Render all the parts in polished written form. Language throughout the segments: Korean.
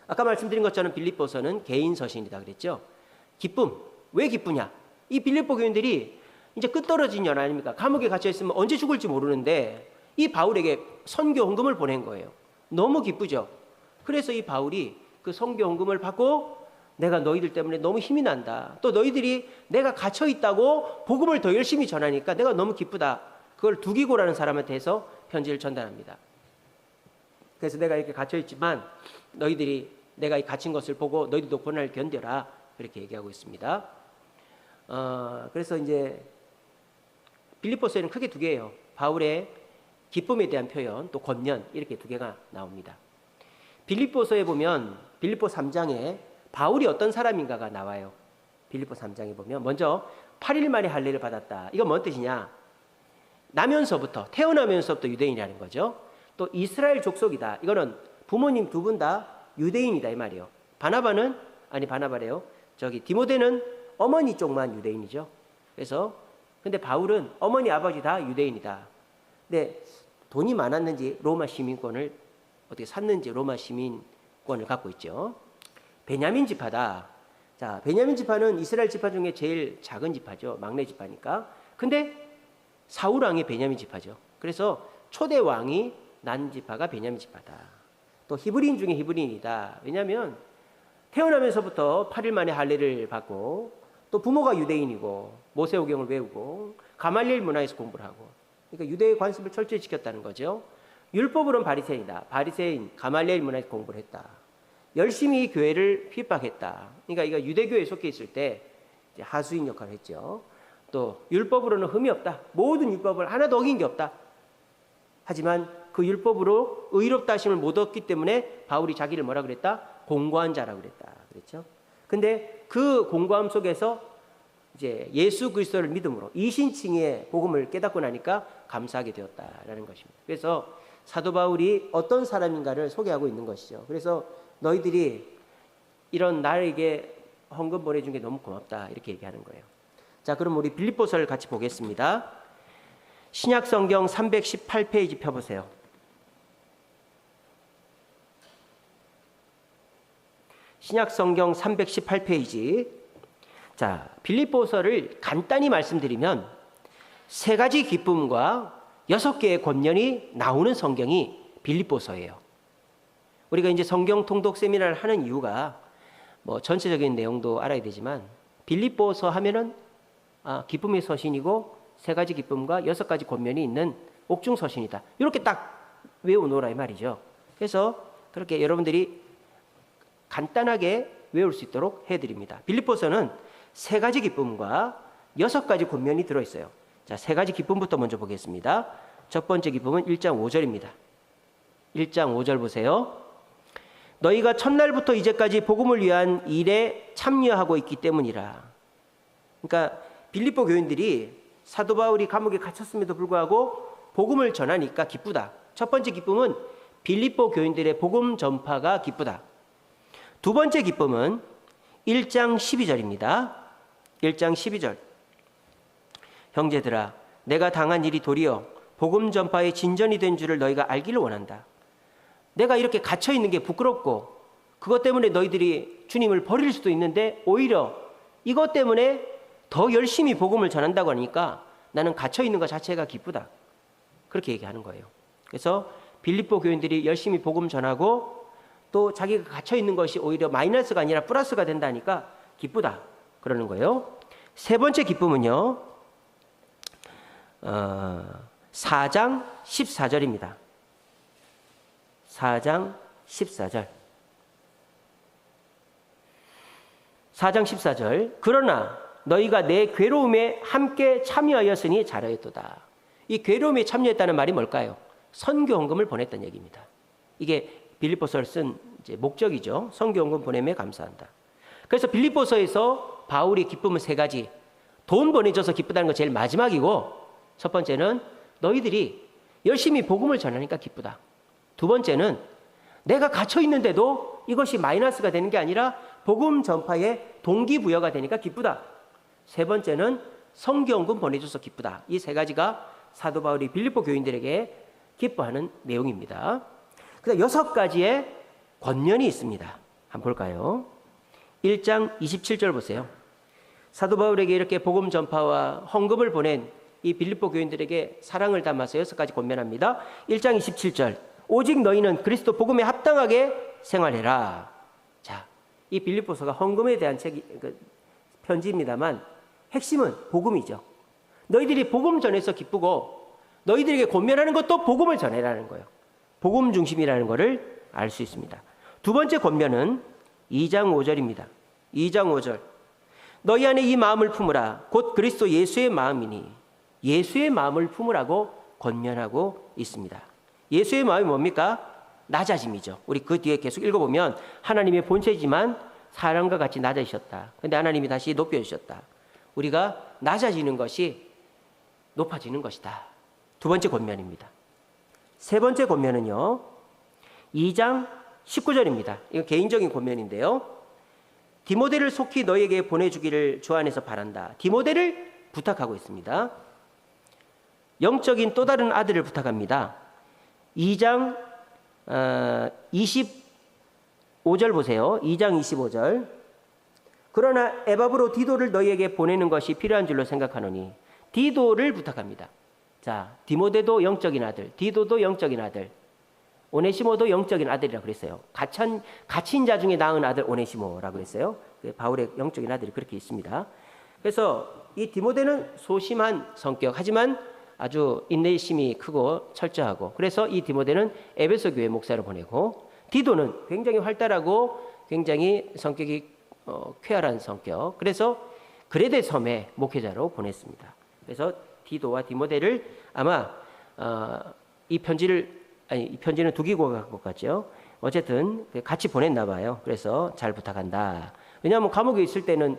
아까 말씀드린 것처럼 빌립보서는 개인 서신이다 그랬죠. 기쁨. 왜 기쁘냐? 이 빌립보 교인들이 이제 끝떨어진 연 아닙니까? 감옥에 갇혀 있으면 언제 죽을지 모르는데 이 바울에게 선교 헌금을 보낸 거예요. 너무 기쁘죠. 그래서 이 바울이 그 선교 헌금을 받고 내가 너희들 때문에 너무 힘이 난다. 또 너희들이 내가 갇혀 있다고 복음을 더 열심히 전하니까 내가 너무 기쁘다. 그걸 두기고라는 사람한테 해서 편지를 전달합니다. 그래서 내가 이렇게 갇혀 있지만 너희들이 내가 이 갇힌 것을 보고 너희들도 고난을 견뎌라. 그렇게 얘기하고 있습니다. 그래서 이제 빌립보서에는 크게 두 개예요. 바울의 기쁨에 대한 표현, 또 권면 이렇게 두 개가 나옵니다. 빌립보서에 보면 빌립보 3장에 바울이 어떤 사람인가가 나와요. 빌립보 3장에 보면 먼저 8일 만에 할례를 받았다. 이건 뭔 뜻이냐? 태어나면서부터 유대인이라는 거죠. 또 이스라엘 족속이다. 이거는 부모님 두 분 다 유대인이다 이 말이에요. 바나바래요. 디모데는 어머니 쪽만 유대인이죠. 그래서 근데 바울은 어머니 아버지 다 유대인이다. 근데 돈이 많았는지 로마 시민권을 어떻게 샀는지 로마 시민권을 갖고 있죠. 베냐민 지파다. 자, 베냐민 지파는 이스라엘 지파 중에 제일 작은 지파죠. 막내 지파니까. 근데 사울 왕이 베냐민 지파죠. 그래서 초대 왕이 난 지파가 베냐민 지파다. 또 히브리인 중에 히브리인이다. 왜냐하면 태어나면서부터 8일 만에 할례를 받고 또 부모가 유대인이고 모세오경을 외우고 가말리엘 문화에서 공부를 하고 그러니까 유대의 관습을 철저히 지켰다는 거죠. 율법으로는 바리새인이다. 바리새인 가말리엘 문화에서 공부를 했다. 열심히 교회를 핍박했다. 그러니까 이거 유대교회에 속해 있을 때 이제 하수인 역할을 했죠. 또 율법으로는 흠이 없다. 모든 율법을 하나도 어긴 게 없다. 하지만 그 율법으로 의롭다 하심을 못 얻기 때문에 바울이 자기를 뭐라 그랬다? 공고한 자라고 그랬다. 그랬죠. 근데 그 공고함 속에서 이제 예수 그리스도를 믿음으로 이신칭의 복음을 깨닫고 나니까 감사하게 되었다라는 것입니다. 그래서 사도 바울이 어떤 사람인가를 소개하고 있는 것이죠. 그래서 너희들이 이런 나에게 헌금 보내준 게 너무 고맙다 이렇게 얘기하는 거예요. 자, 그럼 우리 빌립보서를 같이 보겠습니다. 신약 성경 318페이지 펴보세요. 신약 성경 318페이지. 자, 빌립보서를 간단히 말씀드리면 세 가지 기쁨과 6개의 권면이 나오는 성경이 빌립보서예요. 우리가 이제 성경 통독 세미나를 하는 이유가 뭐 전체적인 내용도 알아야 되지만 빌립보서 하면은 기쁨의 서신이고 세 가지 기쁨과 6가지 권면이 있는 옥중 서신이다. 이렇게 딱 외워놓으라 이 말이죠. 그래서 그렇게 여러분들이 간단하게 외울 수 있도록 해드립니다. 빌립보서는 세 가지 기쁨과 6가지 권면이 들어있어요. 자, 세 가지 기쁨부터 먼저 보겠습니다. 첫 번째 기쁨은 1장 5절입니다. 1장 5절 보세요. 너희가 첫날부터 이제까지 복음을 위한 일에 참여하고 있기 때문이라. 그러니까 빌립보 교인들이 사도 바울이 감옥에 갇혔음에도 불구하고 복음을 전하니까 기쁘다. 첫 번째 기쁨은 빌립보 교인들의 복음 전파가 기쁘다. 두 번째 기쁨은 1장 12절입니다. 1장 12절. 형제들아, 내가 당한 일이 도리어 복음 전파의 진전이 된 줄을 너희가 알기를 원한다. 내가 이렇게 갇혀 있는 게 부끄럽고 그것 때문에 너희들이 주님을 버릴 수도 있는데 오히려 이것 때문에 더 열심히 복음을 전한다고 하니까 나는 갇혀 있는 것 자체가 기쁘다. 그렇게 얘기하는 거예요. 그래서 빌립보 교인들이 열심히 복음 전하고 또 자기가 갇혀 있는 것이 오히려 마이너스가 아니라 플러스가 된다니까 기쁘다. 그러는 거예요. 세 번째 기쁨은요. 4장 14절입니다. 4장 14절. 4장 14절. 그러나 너희가 내 괴로움에 함께 참여하였으니 잘하였도다. 이 괴로움에 참여했다는 말이 뭘까요? 선교 헌금을 보냈다는 얘기입니다. 이게 빌립보서를 쓴 이제 목적이죠. 선교 헌금 보냄에 감사한다. 그래서 빌립보서에서 바울이 기쁨은 세 가지. 돈 보내줘서 기쁘다는 건 제일 마지막이고, 첫 번째는 너희들이 열심히 복음을 전하니까 기쁘다. 두 번째는 내가 갇혀 있는데도 이것이 마이너스가 되는 게 아니라 복음 전파의 동기부여가 되니까 기쁘다. 세 번째는 선교헌금 보내줘서 기쁘다. 이 세 가지가 사도 바울이 빌립보 교인들에게 기뻐하는 내용입니다. 그다음 6가지의 권면이 있습니다. 한번 볼까요? 1장 27절 보세요. 사도 바울에게 이렇게 복음 전파와 헌금을 보낸 이 빌립보 교인들에게 사랑을 담아서 6가지 권면합니다. 1장 27절. 오직 너희는 그리스도 복음에 합당하게 생활해라. 자, 이 빌립보서가 헌금에 대한 편지입니다만 핵심은 복음이죠. 너희들이 복음 전해서 기쁘고 너희들에게 권면하는 것도 복음을 전해라는 거예요. 복음 중심이라는 것을 알 수 있습니다. 두 번째 권면은 2장 5절입니다. 2장 5절. 너희 안에 이 마음을 품으라. 곧 그리스도 예수의 마음이니. 예수의 마음을 품으라고 권면하고 있습니다. 예수의 마음이 뭡니까? 낮아짐이죠. 우리 그 뒤에 계속 읽어보면 하나님의 본체이지만 사람과 같이 낮아지셨다. 그런데 하나님이 다시 높여주셨다. 우리가 낮아지는 것이 높아지는 것이다. 두 번째 권면입니다. 세 번째 권면은요. 2장 19절입니다. 이건 개인적인 권면인데요. 디모데를 속히 너에게 보내주기를 주 안에서 바란다. 디모데를 부탁하고 있습니다. 영적인 또 다른 아들을 부탁합니다. 2장 25절 보세요. 2장 25절. 그러나 에바브로 디도를 너희에게 보내는 것이 필요한 줄로 생각하노니. 디도를 부탁합니다. 자, 디모데도 영적인 아들, 디도도 영적인 아들, 오네시모도 영적인 아들이라고 그랬어요. 갇힌 자 중에 낳은 아들 오네시모라고 그랬어요. 바울의 영적인 아들이 그렇게 있습니다. 그래서 이 디모데는 소심한 성격, 하지만 아주 인내심이 크고 철저하고, 그래서 이 디모데는 에베소 교회 목사를 보내고, 디도는 굉장히 활달하고 굉장히 성격이 쾌활한 성격, 그래서 그레데 섬의 목회자로 보냈습니다. 그래서 디도와 디모데를 아마 이 편지는 두기고 간 것 같죠. 어쨌든 같이 보냈나 봐요. 그래서 잘 부탁한다. 왜냐하면 감옥에 있을 때는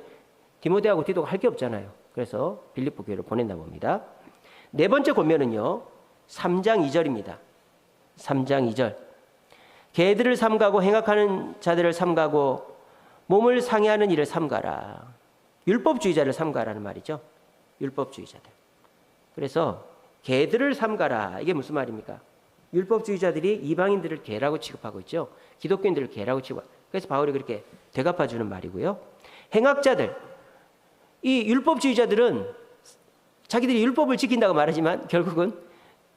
디모데하고 디도가 할 게 없잖아요. 그래서 빌립보 교회로 보냈나 봅니다. 네 번째 권면은요. 3장 2절입니다. 3장 2절. 개들을 삼가고 행악하는 자들을 삼가고 몸을 상해하는 일을 삼가라. 율법주의자를 삼가라는 말이죠. 율법주의자들. 그래서 개들을 삼가라. 이게 무슨 말입니까? 율법주의자들이 이방인들을 개라고 취급하고 있죠. 기독교인들을 개라고 취급하고. 그래서 바울이 그렇게 되갚아주는 말이고요. 행악자들. 이 율법주의자들은 자기들이 율법을 지킨다고 말하지만 결국은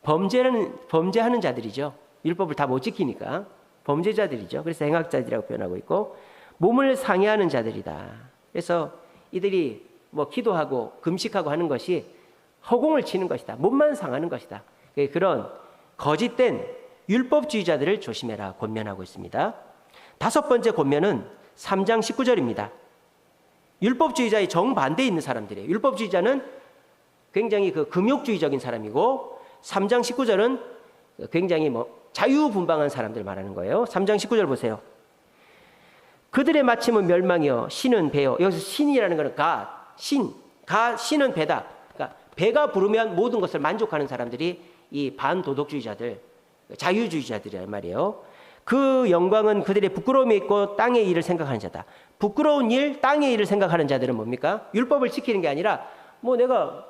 범죄하는 자들이죠. 율법을 다 못 지키니까 범죄자들이죠. 그래서 행악자들이라고 표현하고 있고, 몸을 상해하는 자들이다. 그래서 이들이 뭐 기도하고 금식하고 하는 것이 허공을 치는 것이다. 몸만 상하는 것이다. 그런 거짓된 율법주의자들을 조심해라 권면하고 있습니다. 다섯 번째 권면은 3장 19절입니다. 율법주의자의 정반대에 있는 사람들이에요. 율법주의자는 굉장히 금욕주의적인 사람이고, 3장 19절은 굉장히 자유분방한 사람들 말하는 거예요. 3장 19절 보세요. 그들의 마침은 멸망이요 신은 배요. 여기서 신이라는 것은 신은 배다. 그러니까 배가 부르면 모든 것을 만족하는 사람들이 이 반도덕주의자들, 자유주의자들이란 말이에요. 그 영광은 그들의 부끄러움이 있고 땅의 일을 생각하는 자다. 부끄러운 일, 땅의 일을 생각하는 자들은 뭡니까? 율법을 지키는 게 아니라 내가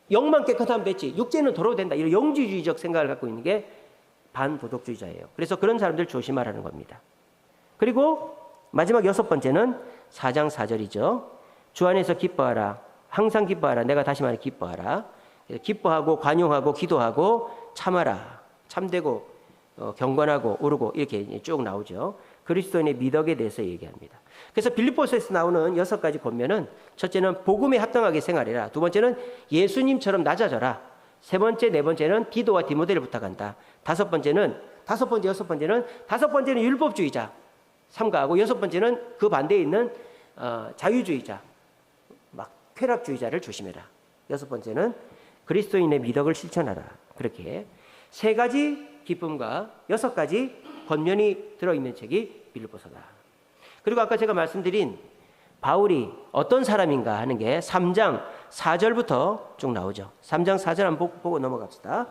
영만 깨끗하면 됐지, 육체는 더러워도 된다, 이런 영지주의적 생각을 갖고 있는 게 반도덕주의자예요. 그래서 그런 사람들 조심하라는 겁니다. 그리고 마지막 여섯 번째는 4장 4절이죠. 주 안에서 기뻐하라. 항상 기뻐하라. 내가 다시 말해 기뻐하라. 기뻐하고 관용하고 기도하고 참아라. 참되고 경건하고 오르고 이렇게 쭉 나오죠. 그리스도인의 미덕에 대해서 얘기합니다. 그래서 빌립보서에서 나오는 6가지 권면은, 첫째는 복음에 합당하게 생활해라. 두 번째는 예수님처럼 낮아져라. 세 번째, 네 번째는 디도와 디모데를 부탁한다. 다섯 번째는 율법주의자 삼가하고, 여섯 번째는 그 반대에 있는 자유주의자, 쾌락주의자를 조심해라. 여섯 번째는 그리스도인의 미덕을 실천하라. 그렇게 3가지 기쁨과 6가지 권면이 들어있는 책이 빌립보서다. 그리고 아까 제가 말씀드린 바울이 어떤 사람인가 하는 게 3장 4절부터 쭉 나오죠. 3장 4절 한번 보고 넘어갑시다.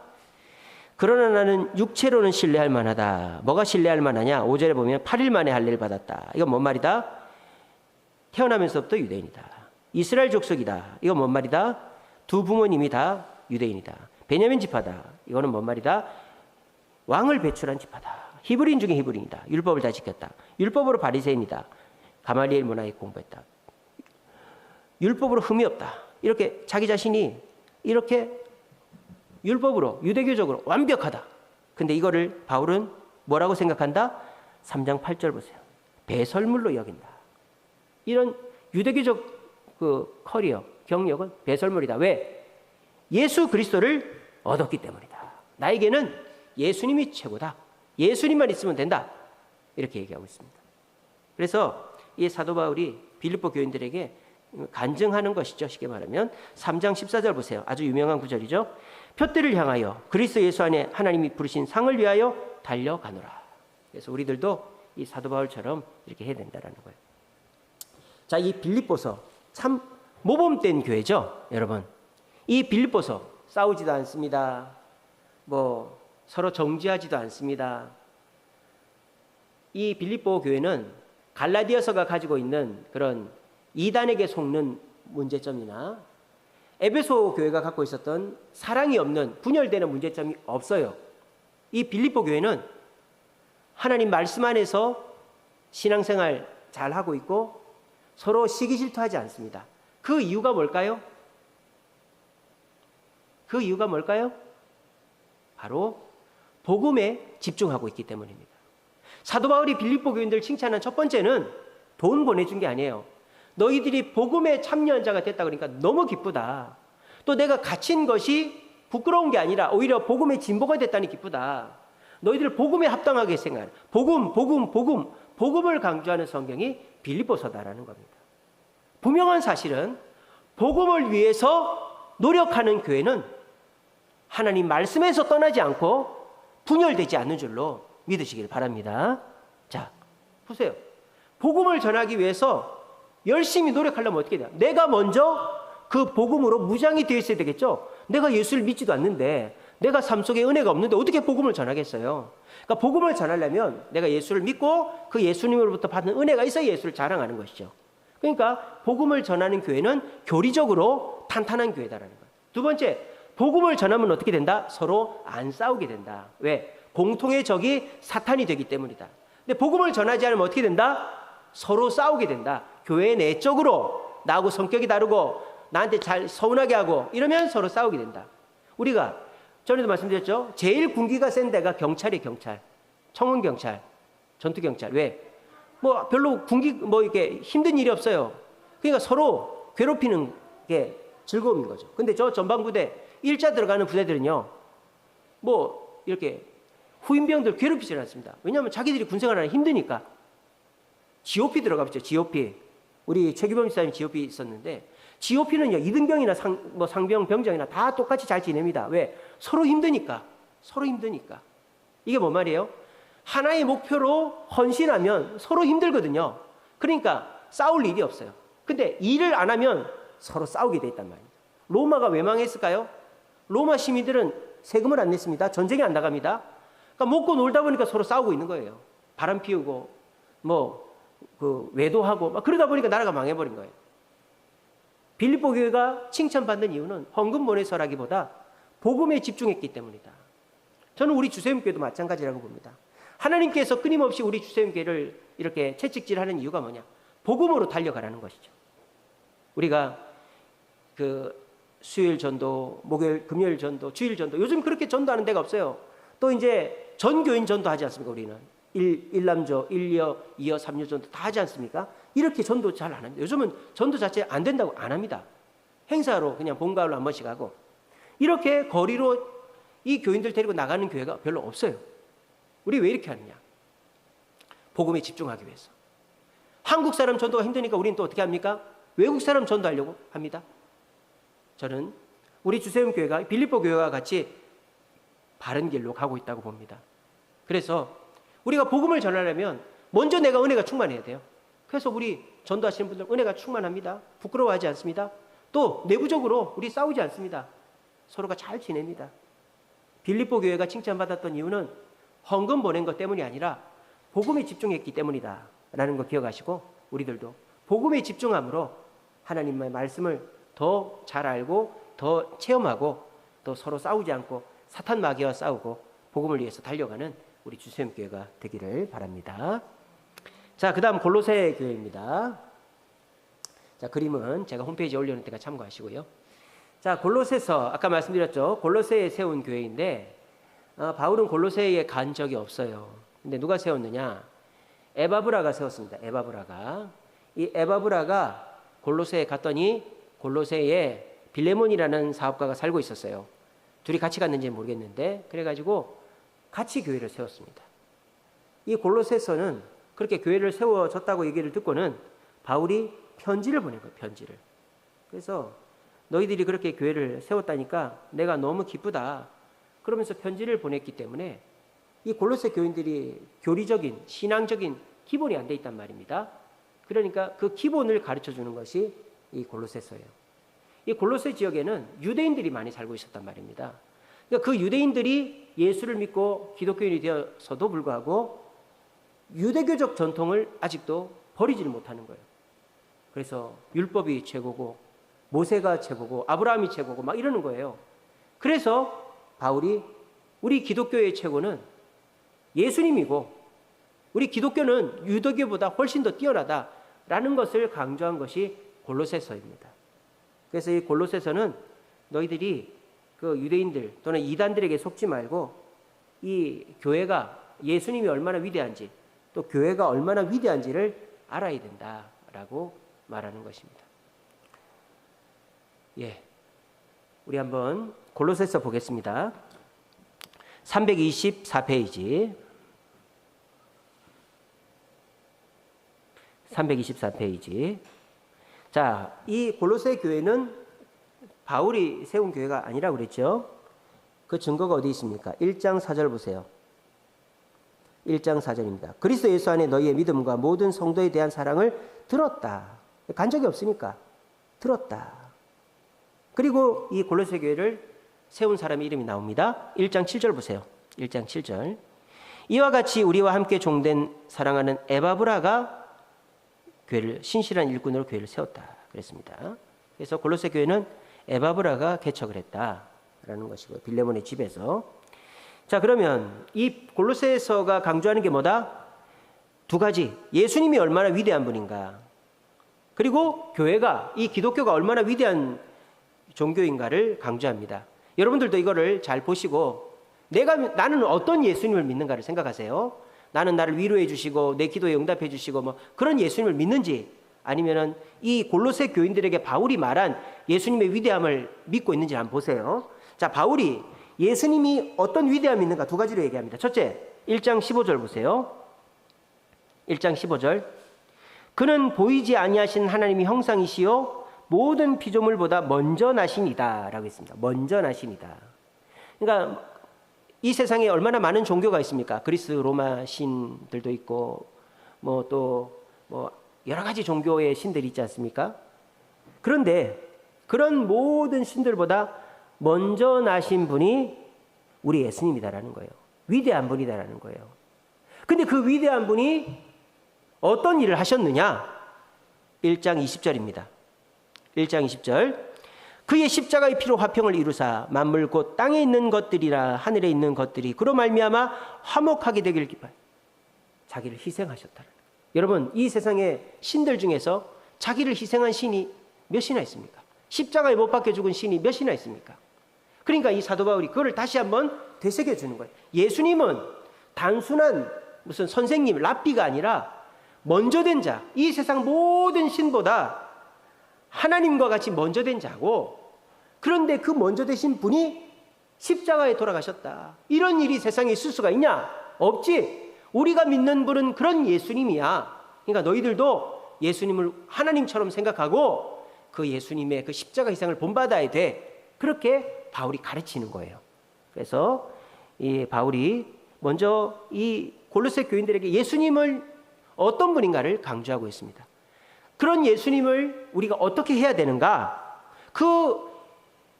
그러나 나는 육체로는 신뢰할 만하다. 뭐가 신뢰할 만하냐? 5절에 보면 8일 만에 할례를 받았다. 이건 뭔 말이다? 태어나면서부터 유대인이다. 이스라엘 족속이다. 이건 뭔 말이다? 두 부모님이 다 유대인이다. 베냐민 지파다. 이거는 뭔 말이다? 왕을 배출한 지파다. 히브리인 중에 히브리인이다. 율법을 다 지켰다. 율법으로 바리새인이다. 가말리엘 문화에 공부했다. 율법으로 흠이 없다. 이렇게 자기 자신이 이렇게 율법으로 유대교적으로 완벽하다. 근데 이거를 바울은 뭐라고 생각한다? 3장 8절 보세요. 배설물로 여긴다. 이런 유대교적 그 커리어, 경력은 배설물이다. 왜? 예수 그리스도를 얻었기 때문이다. 나에게는 예수님이 최고다. 예수님만 있으면 된다. 이렇게 얘기하고 있습니다. 그래서 이 사도 바울이 빌립보 교인들에게 간증하는 것이죠. 쉽게 말하면 3장 14절 보세요. 아주 유명한 구절이죠. 표대를 향하여 그리스도 예수 안에 하나님이 부르신 상을 위하여 달려가노라. 그래서 우리들도 이 사도 바울처럼 이렇게 해야 된다는 거예요. 자, 이 빌립보서 참 모범된 교회죠, 여러분. 이 빌립보서 싸우지도 않습니다. 뭐 서로 정죄하지도 않습니다. 이 빌립보 교회는 갈라디아서가 가지고 있는 그런 이단에게 속는 문제점이나 에베소 교회가 갖고 있었던 사랑이 없는 분열되는 문제점이 없어요. 이 빌립보 교회는 하나님 말씀 안에서 신앙생활 잘하고 있고 서로 시기 질투하지 않습니다. 그 이유가 뭘까요? 그 이유가 뭘까요? 바로 복음에 집중하고 있기 때문입니다. 사도 바울이 빌립보 교인들 칭찬한 첫 번째는 돈 보내준 게 아니에요. 너희들이 복음에 참여한 자가 됐다 그러니까 너무 기쁘다. 또 내가 갇힌 것이 부끄러운 게 아니라 오히려 복음의 진보가 됐다니 기쁘다. 너희들 복음에 합당하게 생각해. 복음을 강조하는 성경이 빌립보서다라는 겁니다. 분명한 사실은 복음을 위해서 노력하는 교회는 하나님 말씀에서 떠나지 않고 분열되지 않는 줄로 믿으시길 바랍니다. 자, 보세요. 복음을 전하기 위해서 열심히 노력하려면 어떻게 돼요? 내가 먼저 그 복음으로 무장이 되어 있어야 되겠죠? 내가 예수를 믿지도 않는데, 내가 삶 속에 은혜가 없는데 어떻게 복음을 전하겠어요? 그러니까 복음을 전하려면 내가 예수를 믿고 그 예수님으로부터 받는 은혜가 있어야 예수를 자랑하는 것이죠. 그러니까 복음을 전하는 교회는 교리적으로 탄탄한 교회다라는 거예요. 두 번째, 복음을 전하면 어떻게 된다? 서로 안 싸우게 된다. 왜? 공통의 적이 사탄이 되기 때문이다. 근데 복음을 전하지 않으면 어떻게 된다? 서로 싸우게 된다. 교회 내적으로 나하고 성격이 다르고 나한테 잘 서운하게 하고 이러면 서로 싸우게 된다. 우리가 전에도 말씀드렸죠. 제일 군기가 센 데가 경찰이에요. 경찰, 청원경찰, 전투경찰. 왜? 뭐 별로 군기 뭐 이렇게 힘든 일이 없어요. 그러니까 서로 괴롭히는 게 즐거움인 거죠. 근데 저 전방부대 1차 들어가는 부대들은요, 뭐 이렇게 후임병들 괴롭히지 않습니다. 왜냐하면 자기들이 군생활하는 힘드니까. GOP 들어가봤죠. GOP. 우리 최규범 지사님 GOP 있었는데, GOP는요 2등병이나 상병, 병장이나 다 똑같이 잘 지냅니다. 왜? 서로 힘드니까. 서로 힘드니까. 이게 뭔 말이에요? 하나의 목표로 헌신하면 서로 힘들거든요. 그러니까 싸울 일이 없어요. 근데 일을 안 하면 서로 싸우게 돼 있단 말입니다. 로마가 왜 망했을까요? 로마 시민들은 세금을 안 냈습니다. 전쟁에 안 나갑니다. 그러니까 먹고 놀다 보니까 서로 싸우고 있는 거예요. 바람 피우고 외도하고 막 그러다 보니까 나라가 망해버린 거예요. 빌립보 교회가 칭찬받는 이유는 헌금 보내서라기보다 복음에 집중했기 때문이다. 저는 우리 주세움교회도 마찬가지라고 봅니다. 하나님께서 끊임없이 우리 주세움교회를 이렇게 채찍질하는 이유가 뭐냐? 복음으로 달려가라는 것이죠. 우리가 수요일 전도, 목요일, 금요일 전도, 주일 전도, 요즘 그렇게 전도하는 데가 없어요. 또 이제 전교인 전도 하지 않습니까? 우리는 1남조, 1여, 2여, 3여 전도 다 하지 않습니까? 이렇게 전도 잘 안 합니다. 요즘은 전도 자체 안 된다고 안 합니다. 행사로 그냥 본가을로 한 번씩 하고, 이렇게 거리로 이 교인들 데리고 나가는 교회가 별로 없어요. 우리 왜 이렇게 하느냐? 복음에 집중하기 위해서. 한국 사람 전도가 힘드니까 우리는 또 어떻게 합니까? 외국 사람 전도하려고 합니다. 저는 우리 주세움교회가 빌립보 교회와 같이 바른 길로 가고 있다고 봅니다. 그래서 우리가 복음을 전하려면 먼저 내가 은혜가 충만해야 돼요. 그래서 우리 전도하시는 분들 은혜가 충만합니다. 부끄러워하지 않습니다. 또 내부적으로 우리 싸우지 않습니다. 서로가 잘 지냅니다. 빌립보 교회가 칭찬받았던 이유는 헌금 보낸 것 때문이 아니라 복음에 집중했기 때문이다 라는 거 기억하시고, 우리들도 복음에 집중함으로 하나님의 말씀을 더 잘 알고 더 체험하고 또 서로 싸우지 않고 사탄 마귀와 싸우고 복음을 위해서 달려가는 우리 주세움 교회가 되기를 바랍니다. 자, 그다음 골로새 교회입니다. 자, 그림은 제가 홈페이지에 올려놓을 테니까 참고하시고요. 자, 골로새서 아까 말씀드렸죠. 골로새에 세운 교회인데 바울은 골로새에 간 적이 없어요. 근데 누가 세웠느냐? 에바브라가 세웠습니다. 에바브라가. 이 에바브라가 골로새에 갔더니 골로새에 빌레몬이라는 사업가가 살고 있었어요. 둘이 같이 갔는지 모르겠는데 그래가지고 같이 교회를 세웠습니다. 이 골로새서는 그렇게 교회를 세워졌다고 얘기를 듣고는 바울이 편지를 보낸 거예요. 편지를. 그래서 너희들이 그렇게 교회를 세웠다니까 내가 너무 기쁘다. 그러면서 편지를 보냈기 때문에 이 골로새 교인들이 교리적인 신앙적인 기본이 안 돼 있단 말입니다. 그러니까 그 기본을 가르쳐 주는 것이 이 골로새서예요. 이 골로새 지역에는 유대인들이 많이 살고 있었단 말입니다. 그러니까 그 유대인들이 예수를 믿고 기독교인이 되어서도 불구하고 유대교적 전통을 아직도 버리지를 못하는 거예요. 그래서 율법이 최고고 모세가 최고고 아브라함이 최고고 막 이러는 거예요. 그래서 바울이 우리 기독교의 최고는 예수님이고 우리 기독교는 유대교보다 훨씬 더 뛰어나다라는 것을 강조한 것이 골로새서입니다. 그래서 이 골로새서는 너희들이 그 유대인들 또는 이단들에게 속지 말고 이 교회가 예수님이 얼마나 위대한지 또 교회가 얼마나 위대한지를 알아야 된다라고 말하는 것입니다. 예, 우리 한번 골로새서 보겠습니다. 324페이지 324페이지. 자, 이 골로새 교회는 바울이 세운 교회가 아니라고 그랬죠. 그 증거가 어디 있습니까? 1장 4절 보세요. 1장 4절입니다. 그리스도 예수 안에 너희의 믿음과 모든 성도에 대한 사랑을 들었다. 간 적이 없으니까 들었다. 그리고 이 골로새 교회를 세운 사람의 이름이 나옵니다. 1장 7절 보세요. 1장 7절. 이와 같이 우리와 함께 종된 사랑하는 에바브라가 교회를 신실한 일꾼으로 교회를 세웠다 그랬습니다. 그래서 골로새 교회는 에바브라가 개척을 했다라는 것이고요. 빌레몬의 집에서. 자, 그러면 이 골로새서가 강조하는 게 뭐다? 두 가지. 예수님이 얼마나 위대한 분인가. 그리고 교회가 이 기독교가 얼마나 위대한 종교인가를 강조합니다. 여러분들도 이거를 잘 보시고 나는 어떤 예수님을 믿는가를 생각하세요. 나는 나를 위로해 주시고 내 기도에 응답해 주시고 뭐 그런 예수님을 믿는지 아니면은 이 골로새 교인들에게 바울이 말한 예수님의 위대함을 믿고 있는지 한번 보세요. 자, 바울이 예수님이 어떤 위대함이 있는가 두 가지로 얘기합니다. 첫째, 1장 15절 보세요. 1장 15절. 그는 보이지 아니하신 하나님의 형상이시요 모든 피조물보다 먼저 나신이다 라고 했습니다. 먼저 나신이다. 그러니까 이 세상에 얼마나 많은 종교가 있습니까? 그리스 로마 신들도 있고 뭐 또 뭐 여러 가지 종교의 신들이 있지 않습니까? 그런데 그런 모든 신들보다 먼저 나신 분이 우리 예수님이다라는 거예요. 위대한 분이다라는 거예요. 근데 그 위대한 분이 어떤 일을 하셨느냐? 1장 20절입니다. 1장 20절. 그의 십자가의 피로 화평을 이루사 만물 곧 땅에 있는 것들이라 하늘에 있는 것들이 그로 말미암아 화목하게 되길 기뻐. 자기를 희생하셨다는. 여러분, 이 세상의 신들 중에서 자기를 희생한 신이 몇이나 있습니까? 십자가에 못 박혀 죽은 신이 몇이나 있습니까? 그러니까 이 사도 바울이 그거를 다시 한번 되새겨 주는 거예요. 예수님은 단순한 무슨 선생님, 랍비가 아니라 먼저 된 자, 이 세상 모든 신보다 하나님과 같이 먼저 된 자고, 그런데 그 먼저 되신 분이 십자가에 돌아가셨다. 이런 일이 세상에 있을 수가 있냐? 없지. 우리가 믿는 분은 그런 예수님이야. 그러니까 너희들도 예수님을 하나님처럼 생각하고 그 예수님의 그 십자가 희생을 본받아야 돼. 그렇게 바울이 가르치는 거예요. 그래서 이 바울이 먼저 이 골로새 교인들에게 예수님을 어떤 분인가를 강조하고 있습니다. 그런 예수님을 우리가 어떻게 해야 되는가? 그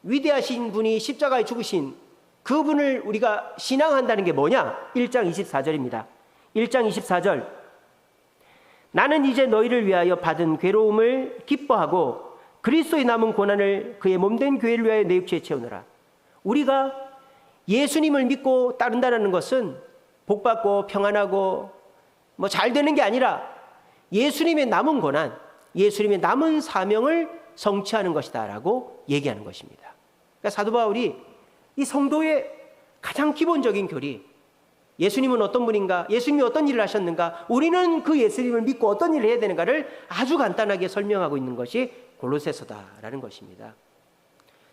위대하신 분이 십자가에 죽으신 그분을 우리가 신앙한다는 게 뭐냐? 1장 24절입니다. 1장 24절. 나는 이제 너희를 위하여 받은 괴로움을 기뻐하고 그리스도의 남은 고난을 그의 몸된 교회를 위하여 내 육체에 채우느라. 우리가 예수님을 믿고 따른다는 것은 복받고 평안하고 뭐 잘 되는 게 아니라 예수님의 남은 고난, 예수님의 남은 사명을 성취하는 것이다라고 얘기하는 것입니다. 그러니까 사도 바울이 이 성도의 가장 기본적인 교리, 예수님은 어떤 분인가, 예수님이 어떤 일을 하셨는가, 우리는 그 예수님을 믿고 어떤 일을 해야 되는가를 아주 간단하게 설명하고 있는 것이 골로새서다라는 것입니다.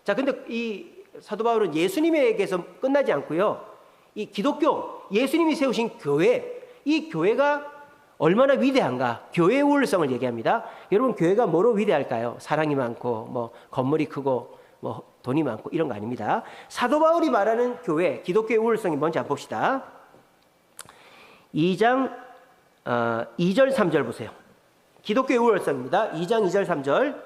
자, 근데 이 사도 바울은 예수님에게서 끝나지 않고요, 이 기독교, 예수님이 세우신 교회, 이 교회가 얼마나 위대한가, 교회의 우월성을 얘기합니다. 여러분, 교회가 뭐로 위대할까요? 사랑이 많고 뭐 건물이 크고 뭐 돈이 많고 이런 거 아닙니다. 사도 바울이 말하는 교회, 기독교의 우월성이 뭔지 한번 봅시다. 2장 2절 3절 보세요. 기독교의 우월성입니다. 2장 2절 3절.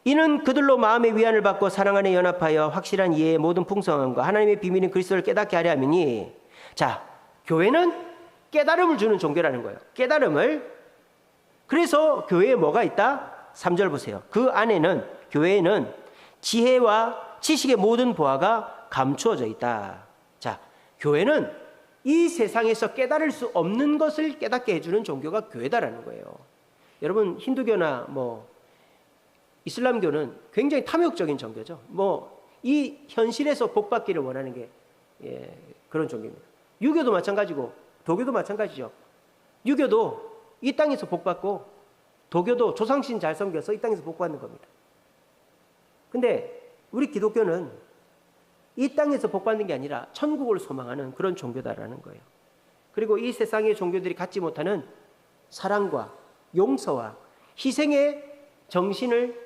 이는 그들로 마음의 위안을 받고 사랑 안에 연합하여 확실한 이해의 모든 풍성함과 하나님의 비밀인 그리스도를 깨닫게 하려 함이니. 자, 교회는 깨달음을 주는 종교라는 거예요. 깨달음을. 그래서 교회에 뭐가 있다? 3절 보세요. 그 안에는, 교회에는 지혜와 지식의 모든 보화가 감추어져 있다. 자, 교회는 이 세상에서 깨달을 수 없는 것을 깨닫게 해주는 종교가 교회다라는 거예요. 여러분, 힌두교나 뭐 이슬람교는 굉장히 탐욕적인 종교죠. 뭐 이 현실에서 복받기를 원하는 게 그런 종교입니다. 유교도 마찬가지고 도교도 마찬가지죠. 유교도 이 땅에서 복받고 도교도 조상신 잘 섬겨서 이 땅에서 복받는 겁니다. 근데 우리 기독교는 이 땅에서 복받는 게 아니라 천국을 소망하는 그런 종교다라는 거예요. 그리고 이 세상의 종교들이 갖지 못하는 사랑과 용서와 희생의 정신을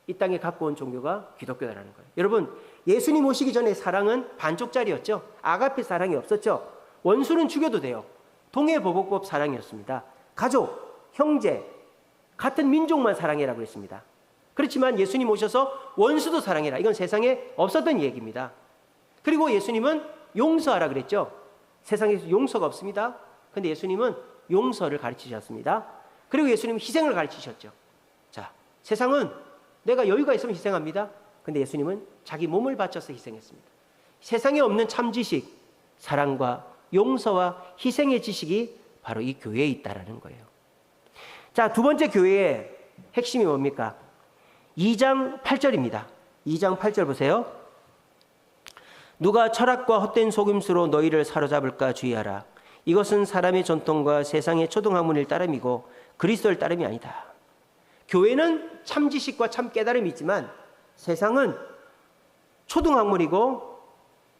이 땅에 갖고 온 종교가 기독교다라는 거예요. 여러분, 예수님 오시기 전에 사랑은 반쪽짜리였죠. 아가페 사랑이 없었죠. 원수는 죽여도 돼요. 동해보복법 사랑이었습니다. 가족, 형제, 같은 민족만 사랑해라고 했습니다. 그렇지만 예수님 오셔서 원수도 사랑해라. 이건 세상에 없었던 얘기입니다. 그리고 예수님은 용서하라 그랬죠. 세상에서 용서가 없습니다. 그런데 예수님은 용서를 가르치셨습니다. 그리고 예수님은 희생을 가르치셨죠. 자, 세상은 내가 여유가 있으면 희생합니다. 그런데 예수님은 자기 몸을 바쳐서 희생했습니다. 세상에 없는 참 지식, 사랑과 용서와 희생의 지식이 바로 이 교회에 있다라는 거예요. 자, 두 번째 교회의 핵심이 뭡니까? 2장 8절입니다. 2장 8절 보세요. 누가 철학과 헛된 속임수로 너희를 사로잡을까 주의하라. 이것은 사람의 전통과 세상의 초등학문일 따름이고 그리스도를 따름이 아니다. 교회는 참 지식과 참 깨달음이 있지만 세상은 초등학문이고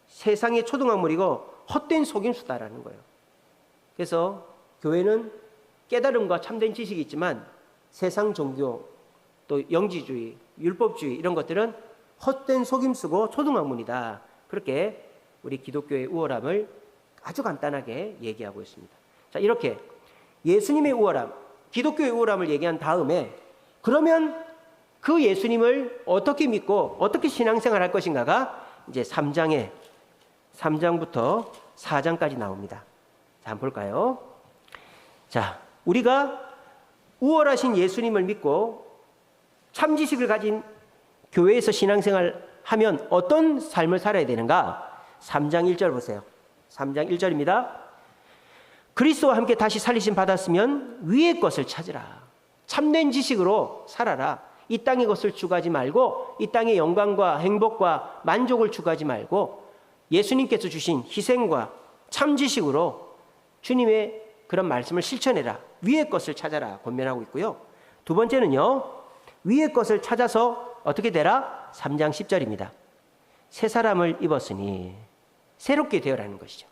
세상의 초등학문이고 헛된 속임수다라는 거예요. 그래서 교회는 깨달음과 참된 지식이 있지만 세상 종교, 또 영지주의, 율법주의 이런 것들은 헛된 속임수고 초등학문이다. 그렇게 우리 기독교의 우월함을 아주 간단하게 얘기하고 있습니다. 자, 이렇게 예수님의 우월함, 기독교의 우월함을 얘기한 다음에 그러면 그 예수님을 어떻게 믿고 어떻게 신앙생활 할 것인가가 이제 3장부터 4장까지 나옵니다. 자, 한번 볼까요? 자, 우리가 우월하신 예수님을 믿고 참 지식을 가진 교회에서 신앙생활 하면 어떤 삶을 살아야 되는가? 3장 1절 보세요. 3장 1절입니다. 그리스도와 함께 다시 살리심 받았으면 위의 것을 찾으라. 참된 지식으로 살아라. 이 땅의 것을 추구하지 말고 이 땅의 영광과 행복과 만족을 추구하지 말고 예수님께서 주신 희생과 참 지식으로 주님의 그런 말씀을 실천해라. 위의 것을 찾아라 권면하고 있고요. 두 번째는요. 위의 것을 찾아서 어떻게 되라? 3장 10절입니다. 새 사람을 입었으니 새롭게 되어라는 것이죠.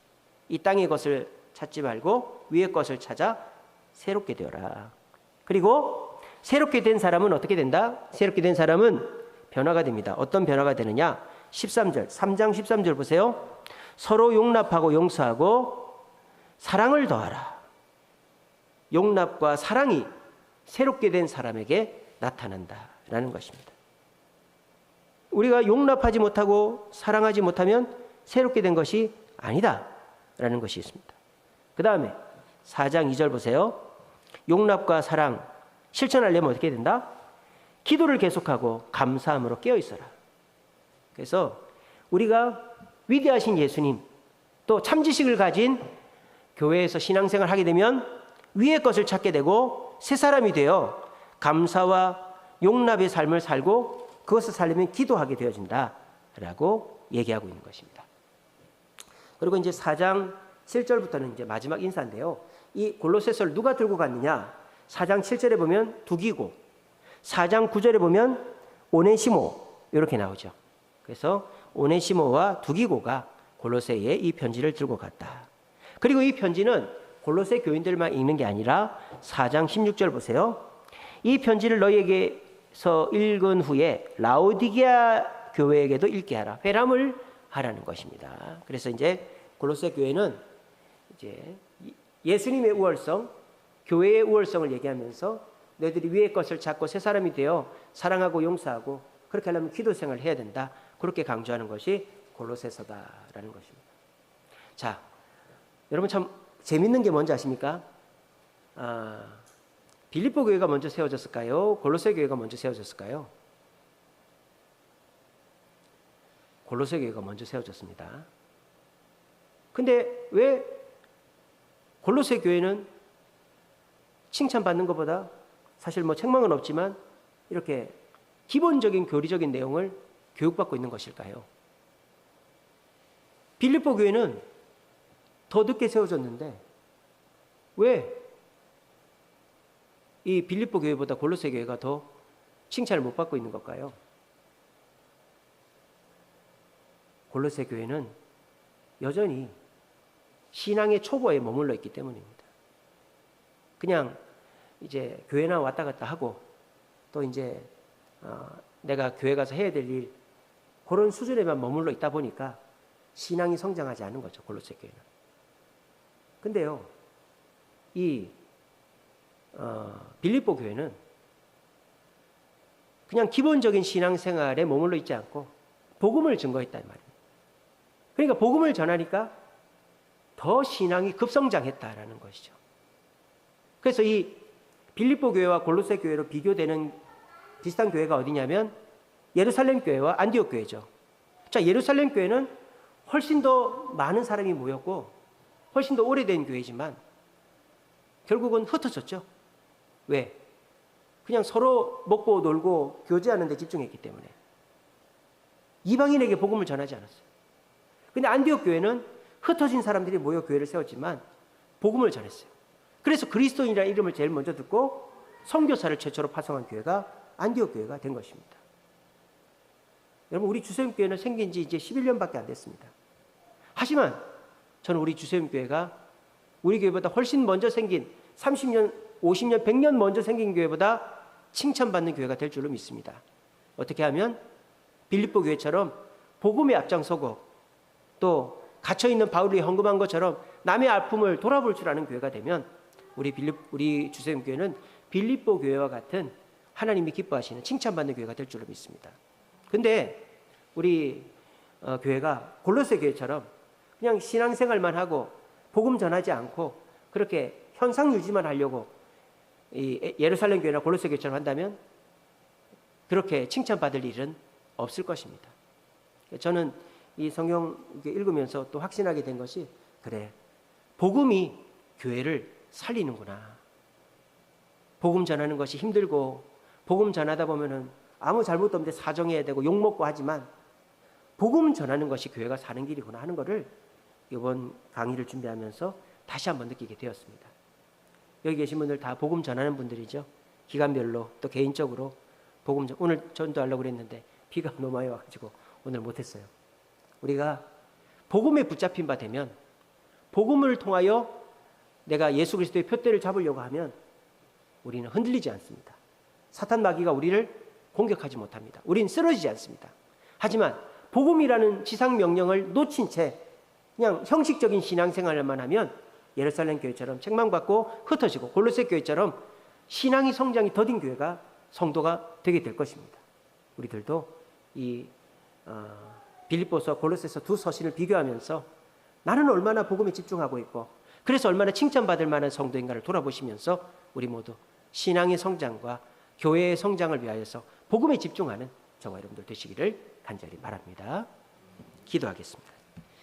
이 땅의 것을 찾지 말고 위의 것을 찾아 새롭게 되어라. 그리고 새롭게 된 사람은 어떻게 된다? 새롭게 된 사람은 변화가 됩니다. 어떤 변화가 되느냐? 13절, 3장 13절 보세요. 서로 용납하고 용서하고 사랑을 더하라. 용납과 사랑이 새롭게 된 사람에게 나타난다라는 것입니다. 우리가 용납하지 못하고 사랑하지 못하면 새롭게 된 것이 아니다라는 것이 있습니다. 그 다음에 4장 2절 보세요. 용납과 사랑 실천하려면 어떻게 된다? 기도를 계속하고 감사함으로 깨어있어라. 그래서 우리가 위대하신 예수님 또 참지식을 가진 교회에서 신앙생활을 하게 되면 위의 것을 찾게 되고 새 사람이 되어 감사와 용납의 삶을 살고 그것을 살려면 기도하게 되어진다라고 얘기하고 있는 것입니다. 그리고 이제 4장 7절부터는 이제 마지막 인사인데요. 이 골로새서를 누가 들고 갔느냐? 4장 7절에 보면 두기고, 4장 9절에 보면 오네시모 이렇게 나오죠. 그래서 오네시모와 두기고가 골로새에 이 편지를 들고 갔다. 그리고 이 편지는 골로새 교인들만 읽는 게 아니라 4장 16절 보세요. 이 편지를 너희에게서 읽은 후에 라오디게아 교회에게도 읽게 하라. 회람을 하라는 것입니다. 그래서 이제 골로새 교회는 이제 예수님의 우월성, 교회의 우월성을 얘기하면서 너희들이 위의 것을 찾고 새 사람이 되어 사랑하고 용서하고 그렇게 하려면 기도 생활을 해야 된다. 그렇게 강조하는 것이 골로새서다라는 것입니다. 자, 여러분 참 재밌는 게 뭔지 아십니까? 빌립보 교회가 먼저 세워졌을까요? 골로새 교회가 먼저 세워졌을까요? 골로새 교회가 먼저 세워졌습니다. 근데 왜 골로새 교회는 칭찬받는 것보다 사실 뭐 책망은 없지만 이렇게 기본적인 교리적인 내용을 교육받고 있는 것일까요? 빌립보 교회는 더 늦게 세워졌는데 왜 이 빌립보 교회보다 골로새 교회가 더 칭찬을 못 받고 있는 걸까요? 골로새 교회는 여전히 신앙의 초보에 머물러 있기 때문입니다. 그냥 이제 교회나 왔다 갔다 하고 또 이제 내가 교회 가서 해야 될 일 그런 수준에만 머물러 있다 보니까 신앙이 성장하지 않은 거죠. 골로새 교회는. 근데요, 이 빌립보 교회는 그냥 기본적인 신앙생활에 머물러 있지 않고 복음을 증거했단 말이에요. 그러니까 복음을 전하니까 더 신앙이 급성장했다라는 것이죠. 그래서 이 빌립보 교회와 골로새 교회로 비교되는 비슷한 교회가 어디냐면 예루살렘 교회와 안디옥 교회죠. 자, 예루살렘 교회는 훨씬 더 많은 사람이 모였고 훨씬 더 오래된 교회지만 결국은 흩어졌죠. 왜? 그냥 서로 먹고 놀고 교제하는 데 집중했기 때문에 이방인에게 복음을 전하지 않았어요. 근데 안디옥 교회는 흩어진 사람들이 모여 교회를 세웠지만 복음을 전했어요. 그래서 그리스도인이라는 이름을 제일 먼저 듣고 선교사를 최초로 파송한 교회가 안디옥 교회가 된 것입니다. 여러분, 우리 주세움교회는 생긴 지 이제 11년밖에 안 됐습니다. 하지만 저는 우리 주세움교회가 우리 교회보다 훨씬 먼저 생긴 30년, 50년, 100년 먼저 생긴 교회보다 칭찬받는 교회가 될 줄로 믿습니다. 어떻게 하면 빌립보 교회처럼 복음에 앞장서고 또 갇혀있는 바울이 헌금한 것처럼 남의 아픔을 돌아볼 줄 아는 교회가 되면 우리 주세움교회는 빌립보 교회와 같은 하나님이 기뻐하시는 칭찬받는 교회가 될 줄로 믿습니다. 근데 우리 교회가 골로새 교회처럼 그냥 신앙생활만 하고 복음 전하지 않고 그렇게 현상 유지만 하려고 이 예루살렘 교회나 골로새 교회처럼 한다면 그렇게 칭찬받을 일은 없을 것입니다. 저는 이 성경 읽으면서 또 확신하게 된 것이 그래, 복음이 교회를 살리는구나. 복음 전하는 것이 힘들고 복음 전하다 보면은 아무 잘못도 없는데 사정해야 되고 욕먹고 하지만 복음 전하는 것이 교회가 사는 길이구나 하는 것을 이번 강의를 준비하면서 다시 한번 느끼게 되었습니다. 여기 계신 분들 다 복음 전하는 분들이죠. 기간별로 또 개인적으로 복음 오늘 전도하려고 그랬는데 비가 너무 많이 와가지고 오늘 못했어요. 우리가 복음에 붙잡힌 바 되면 복음을 통하여 내가 예수 그리스도의 표대를 잡으려고 하면 우리는 흔들리지 않습니다. 사탄 마귀가 우리를 공격하지 못합니다. 우리는 쓰러지지 않습니다. 하지만 복음이라는 지상 명령을 놓친 채 그냥 형식적인 신앙생활만 하면 예루살렘 교회처럼 책망받고 흩어지고 골로새 교회처럼 신앙이 성장이 더딘 교회가 성도가 되게 될 것입니다. 우리들도 이 빌립보서와 골로새서 두 서신을 비교하면서 나는 얼마나 복음에 집중하고 있고 그래서 얼마나 칭찬받을 만한 성도인가를 돌아보시면서 우리 모두 신앙의 성장과 교회의 성장을 위하여서 복음에 집중하는 저와 여러분들 되시기를 간절히 바랍니다. 기도하겠습니다.